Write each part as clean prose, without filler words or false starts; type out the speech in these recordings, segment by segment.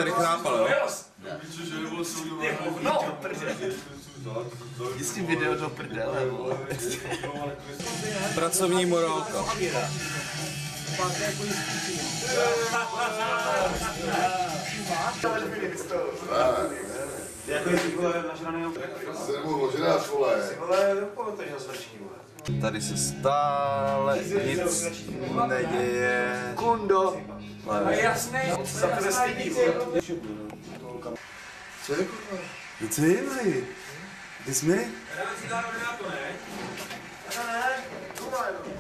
tady chrápal, jo? No, jdi s tím video do prdele, vole. Pracovní morálka. Tady se stále nic neděje. Kundo. Jasný. Za to nestydí, vole. Co je kurva? Co je, vej? Ty jsi mi? Dáme cigáro na to, ne?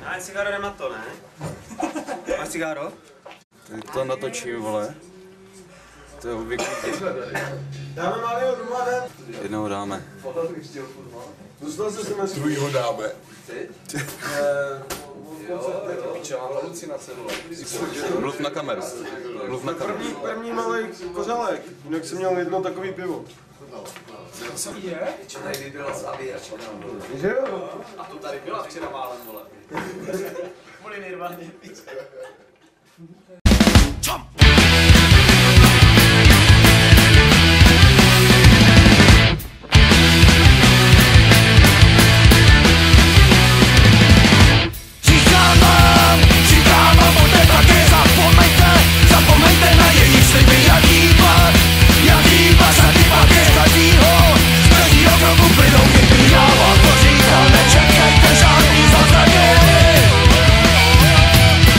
Ne, cigáro nemá to, ne? Máš cigáro? Tak to natočím, vole. To je obvyklý. Dáme malého rumlave. Jednou dáme. Druhýho dáme. Mluv na kameru. Mluv na kameru. První malý kořálek. Jinak jsem měl jedno takový pivo. Tady byla z aviačka. Že jo? A to tady byla včera málem, vole. Kvůli Nirváně, piče. Zapomeňte na jejich sliby, jak hýbat za typa každýho. Z každýho kroku plynou chyby, já vám to říkám, nečekejte žádný zázraky.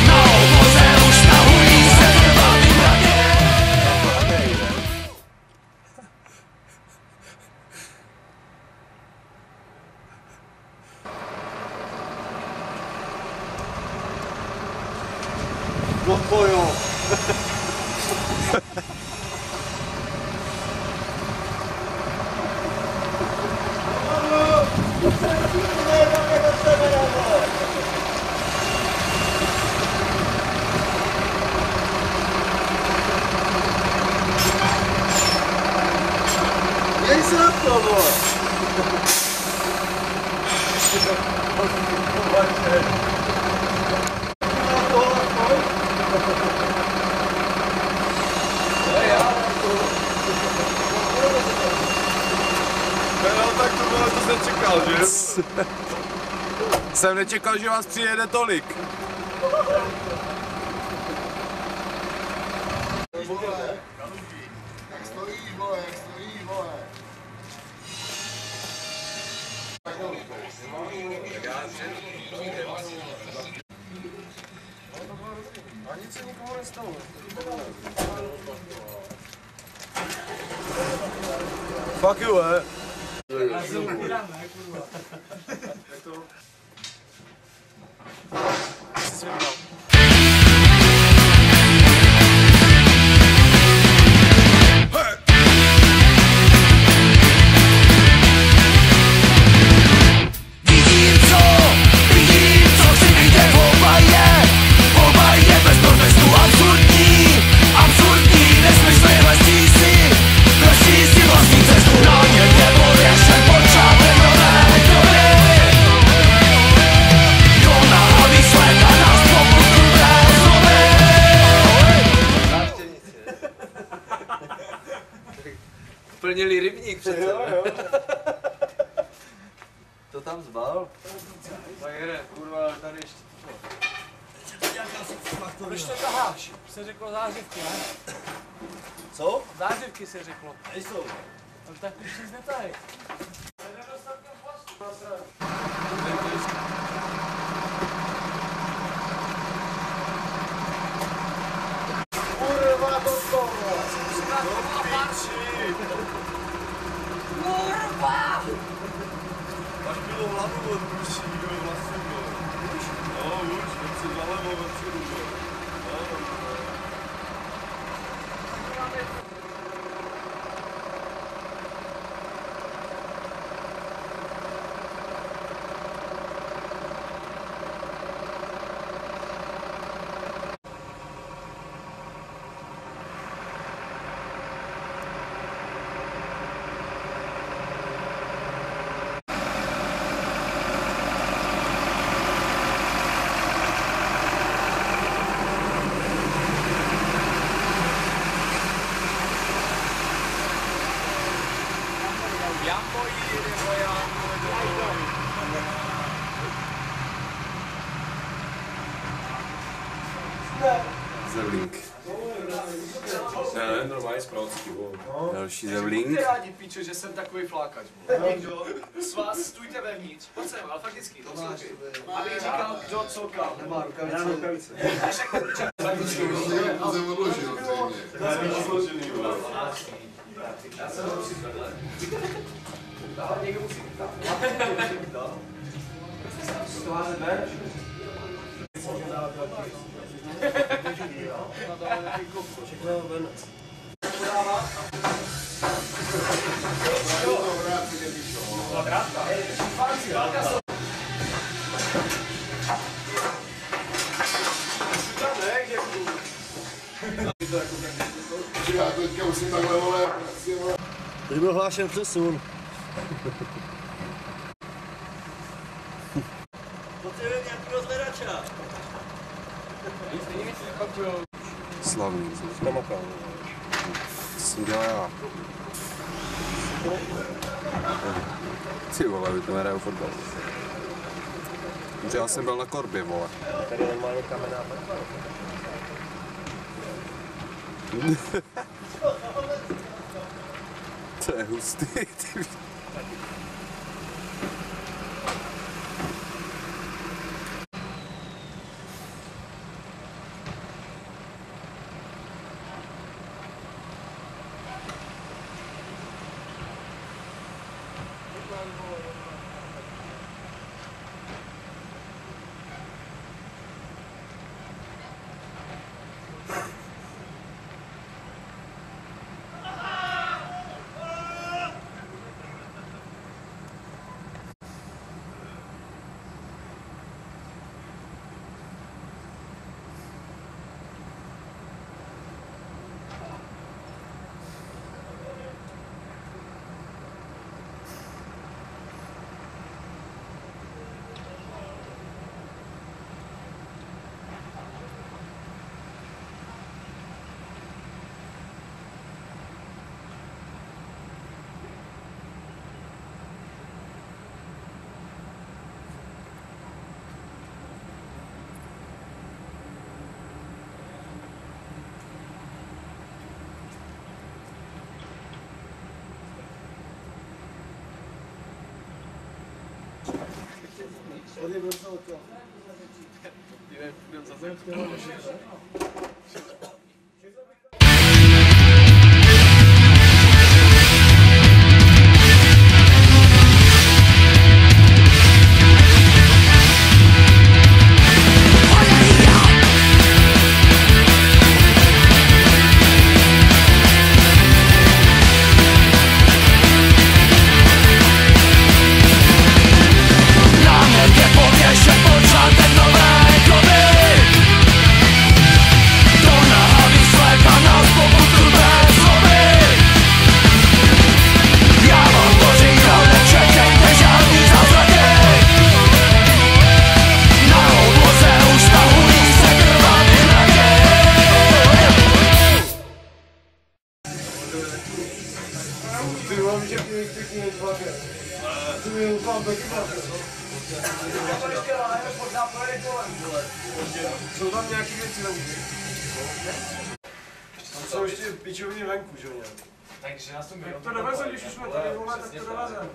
Na oboze už tahují se trvalý mraky. No jo. Jej se na to, vole. No tak to bylo, to jsem nečekal, že? Jsem nečekal, že vás přijede tolik. Jak stojí, vole, jak stojí, vole. A nic se nikomu nestalo. Fuck you, Já se udělám, ne, kurva. Jak to? Jsi si vybral. Vidím, co chci vidět, oba je bez protestu absurdní, nesmysly lestí si vlastní cestu na ně, nepověšen počátek nové doby. Kona a výsled a nás popustí bez noby. Plnili rybník přece. Jo. To tam zbal? Majere, kurva, tady ještě to. Proč to taháš? Se řeklo zářivky, ne? Co? Zářivky se řeklo. Nejsou. No tak už nic netahej. Kurva, to tohle. Kurva! Máš bylo hlavu od duší, jo, vlastně bylo. Už? No, už, vem si zalevo, vem si rubo. Zevlink. Ne, normálně zprávci, Další zevlink. Ty rádi píče, že jsem takový flákač. Někdo z vás stůjte vevnitř, pojď sem, ale fakticky, poslouchej. Abych říkal, kdo co kam. Nemá rukavice. To jsem odložil, zřejmě. Já jsem ho připadl. Někdo musí dát. To máte ven? Všechno ven. Já teďka musím takhle, vole, Teď byl hlášen přesun. Potřebujeme nějakého zvedača. Slavný. To jsem dělal já. Ty vole, vy to nehraju fotbal. Já jsem byl na korbě, vole. Tady je normálně kamenná parka. To je hustý, ty. Jsou tam nějaký věci venku. Tam jsou ještě pičoviny venku, že jo? Takže nás to dovezem, když už jsme tady, vole, tak to dovezem.